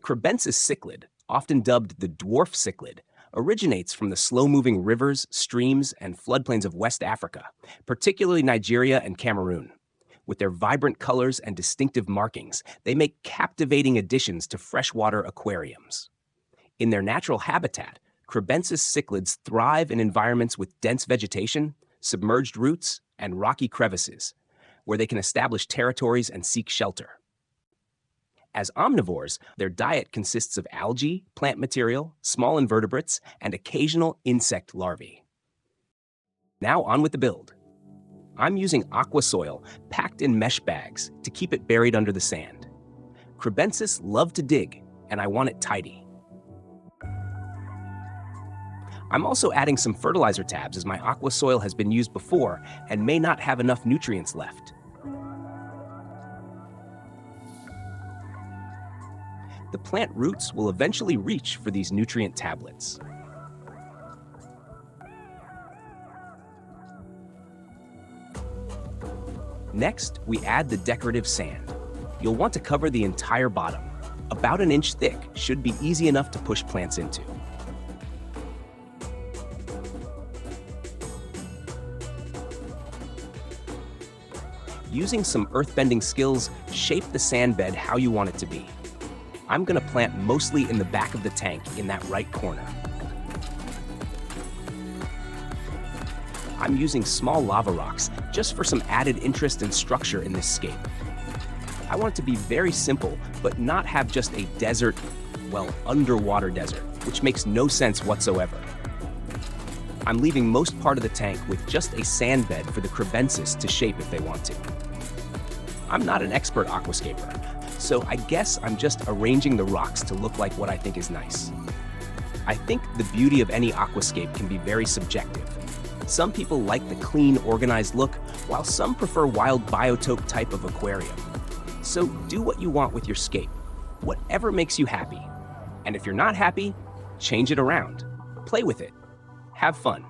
Kribensis cichlid, often dubbed the dwarf cichlid, originates from the slow-moving rivers, streams, and floodplains of West Africa, particularly Nigeria and Cameroon. With their vibrant colors and distinctive markings, they make captivating additions to freshwater aquariums. In their natural habitat, Kribensis cichlids thrive in environments with dense vegetation, submerged roots, and rocky crevices, where they can establish territories and seek shelter. As omnivores, their diet consists of algae, plant material, small invertebrates, and occasional insect larvae. Now on with the build. I'm using aqua soil packed in mesh bags to keep it buried under the sand. Kribensis love to dig, and I want it tidy. I'm also adding some fertilizer tabs as my aqua soil has been used before and may not have enough nutrients left. The plant roots will eventually reach for these nutrient tablets. Next, we add the decorative sand. You'll want to cover the entire bottom. About an inch thick should be easy enough to push plants into. Using some earthbending skills, shape the sand bed how you want it to be. I'm going to plant mostly in the back of the tank in that right corner. I'm using small lava rocks just for some added interest and structure in this scape. I want it to be very simple, but not have just a desert, well, underwater desert, which makes no sense whatsoever. I'm leaving most part of the tank with just a sand bed for the Kribensis to shape if they want to. I'm not an expert aquascaper, so I guess I'm just arranging the rocks to look like what I think is nice. I think the beauty of any aquascape can be very subjective. Some people like the clean, organized look, while some prefer wild biotope type of aquarium. So do what you want with your scape, whatever makes you happy. And if you're not happy, change it around. Play with it. Have fun.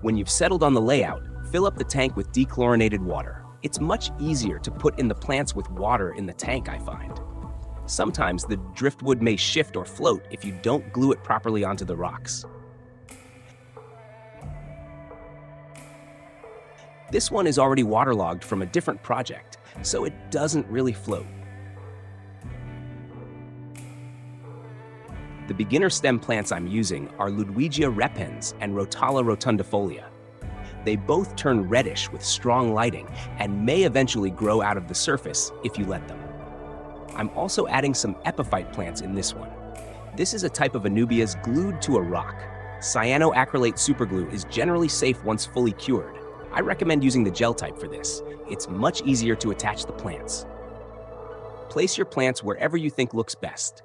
When you've settled on the layout, fill up the tank with dechlorinated water. It's much easier to put in the plants with water in the tank, I find. Sometimes the driftwood may shift or float if you don't glue it properly onto the rocks. This one is already waterlogged from a different project, so it doesn't really float. The beginner stem plants I'm using are Ludwigia repens and Rotala rotundifolia. They both turn reddish with strong lighting and may eventually grow out of the surface if you let them. I'm also adding some epiphyte plants in this one. This is a type of Anubias glued to a rock. Cyanoacrylate superglue is generally safe once fully cured. I recommend using the gel type for this. It's much easier to attach the plants. Place your plants wherever you think looks best.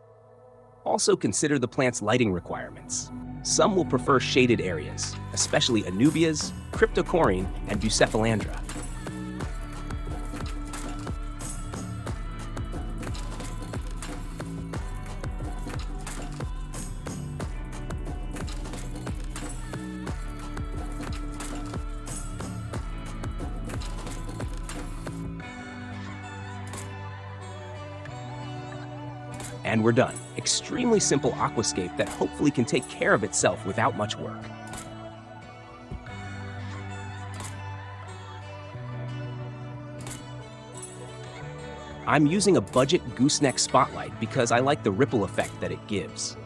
Also consider the plant's lighting requirements. Some will prefer shaded areas, especially Anubias, Cryptocoryne, and Bucephalandra. And we're done. Extremely simple aquascape that hopefully can take care of itself without much work. I'm using a budget gooseneck spotlight because I like the ripple effect that it gives.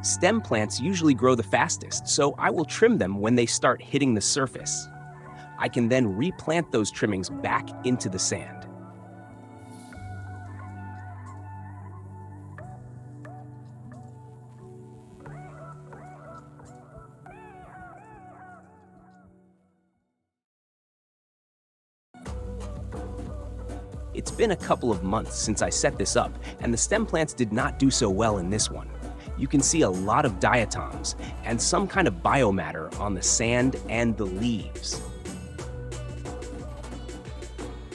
Stem plants usually grow the fastest, so I will trim them when they start hitting the surface. I can then replant those trimmings back into the sand. It's been a couple of months since I set this up, and the stem plants did not do so well in this one. You can see a lot of diatoms and some kind of biomatter on the sand and the leaves.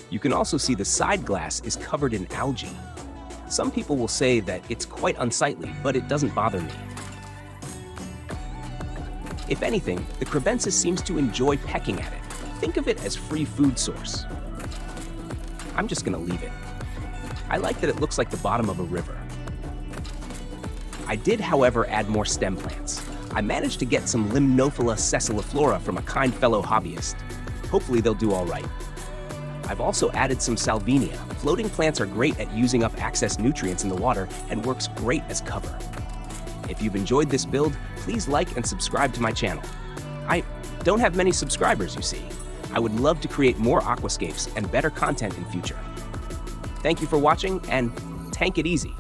You can also see the side glass is covered in algae. Some people will say that it's quite unsightly, but it doesn't bother me. If anything, the Kribensis seems to enjoy pecking at it. Think of it as free food source. I'm just gonna leave it. I like that it looks like the bottom of a river. I did, however, add more stem plants. I managed to get some Limnophila sessiliflora from a kind fellow hobbyist. Hopefully they'll do all right. I've also added some salvinia. Floating plants are great at using up excess nutrients in the water and works great as cover. If you've enjoyed this build, please like and subscribe to my channel. I don't have many subscribers, you see. I would love to create more aquascapes and better content in future. Thank you for watching, and tank it easy.